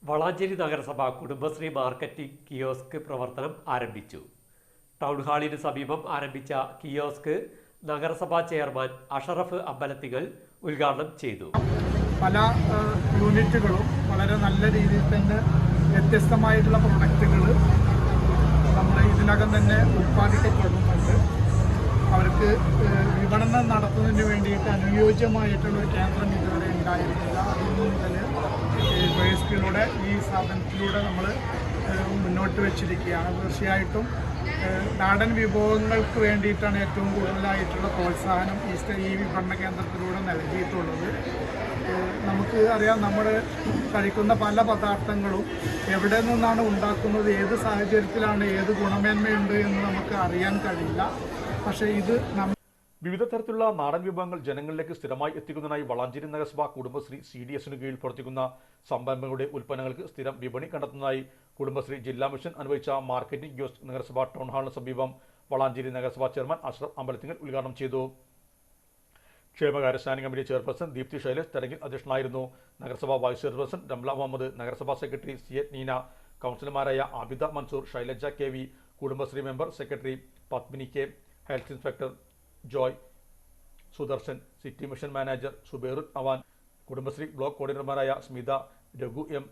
വളാഞ്ചേരി നഗരസഭ Kudumbashree marketing kiosk പ്രവർത്തനം ആരംഭിച്ചു. ടൗൺ ഹാളിന് സമീപം ആരംഭിച്ച കിയോസ്ക് നഗരസഭാ ചെയർമാൻ അഷറഫ് അമ്പലത്തിങ്ങൽ ഉദ്ഘാടനം ചെയ്തു. പല യൂണിറ്റുകളും വളരെ നല്ല രീതിയിൽ തന്നെ വ്യത്യസ്തമായിട്ടുള്ള പ്രൊഡക്റ്റുകൾ നമ്മൾ ഇതിനകം തന്നെ ഉൽപ്പാദിക്കപ്പെടുന്നുണ്ട്. അവർക്ക് വിപണനം നടത്തുന്നതിന് വേണ്ടിയിട്ട് അനുയോജ്യമായിട്ടുള്ള ഒരു കേന്ദ്രം ഇതുവരെ ഉണ്ടായിരുന്നില്ല. അതിന് മുതൽ വേസ്റ്റിലൂടെ ഈ സ്ഥാപനത്തിലൂടെ നമ്മൾ മുന്നോട്ട് വെച്ചിരിക്കുകയാണ്. തീർച്ചയായിട്ടും നാടൻ വിഭവങ്ങൾക്ക് വേണ്ടിയിട്ടാണ് ഏറ്റവും കൂടുതലായിട്ടുള്ള പ്രോത്സാഹനം ഈ വിപണന കേന്ദ്രത്തിലൂടെ നൽകിയിട്ടുള്ളത്. നമുക്ക് അറിയാം, നമ്മൾ കഴിക്കുന്ന പല പദാർത്ഥങ്ങളും എവിടെ നിന്നാണ് ഉണ്ടാക്കുന്നത്, ഏത് സാഹചര്യത്തിലാണ്, ഏത് ഗുണമേന്മയുണ്ട് എന്ന് നമുക്ക് അറിയാൻ കഴിയില്ല. പക്ഷേ ഇത് വിവിധ തരത്തിലുള്ള നാടൻ വിഭവങ്ങൾ ജനങ്ങളിലേക്ക് സ്ഥിരമായി എത്തിക്കുന്നതിനായി വളാഞ്ചേരി നഗരസഭ കുടുംബശ്രീ CDSന് കീഴിൽ പ്രവർത്തിക്കുന്ന സംരംഭങ്ങളുടെ ഉൽപ്പന്നങ്ങൾക്ക് സ്ഥിരം വിപണി കണ്ടെത്തുന്നതായി കുടുംബശ്രീ ജില്ലാ മിഷൻ അനുവദിച്ച മാർക്കറ്റിംഗ് കിയോസ്ക് നഗരസഭ ടൗൺ ഹാളിന് സമീപം വളാഞ്ചേരി നഗരസഭാ ചെയർമാൻ അഷ്റഫ് അമ്പലത്തിങ്ങൽ ഉദ്ഘാടനം ചെയ്തു. ക്ഷേമകാര്യ standing committee chairperson Deepthi Shailesh ചടങ്ങിൽ അധ്യക്ഷനായിരുന്നു. നഗരസഭാ വൈസ് ചെയർപേഴ്സൺ രംല മുഹമ്മദ്, നഗരസഭാ സെക്രട്ടറി CA നീന, കൗൺസിലർമാരായ Abida Mansoor, Shailaja KV, Kudumbashree member secretary Padmini K, health inspector Joy Sudarshan, city mission manager Zubairul Awan, Kudumbashree block കോർഡിനേറ്റർമാരായ സ്മിത, രഘു M,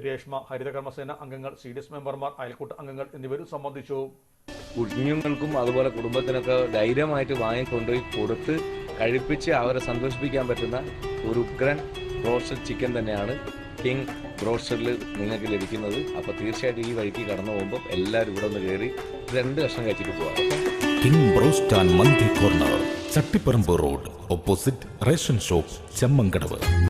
രേഷ്മ, ഹരിതകർമ്മസേന അംഗങ്ങൾ, CDS മെമ്പർമാർ, അയൽക്കൂട്ട അംഗങ്ങൾ എന്നിവരും സംബന്ധിച്ചു. കുഞ്ഞുങ്ങൾക്കും അതുപോലെ കുടുംബത്തിനൊക്കെ ധൈര്യമായിട്ട് വാങ്ങിക്കൊണ്ടുപോയി കൊടുത്ത് കഴിപ്പിച്ച് അവരെ സന്തോഷിപ്പിക്കാൻ പറ്റുന്ന ഒരു ഉഗ്രൻ ബ്രോസ്റ്റഡ് ചിക്കൻ തന്നെയാണ് കിങ് ബ്രോസ്റ്റഡിൽ നിങ്ങൾക്ക് ലഭിക്കുന്നത്. അപ്പോൾ തീർച്ചയായിട്ടും ഈ വഴിക്ക് കടന്നു പോകുമ്പോൾ എല്ലാവരും ഇവിടെ ഒന്ന് കയറി 2 കഷ്ണം കഴിച്ചിട്ട് പോകാം. King broast and mandi corner, Chattiparamba road, opposite ration shop, Chemmankadavu.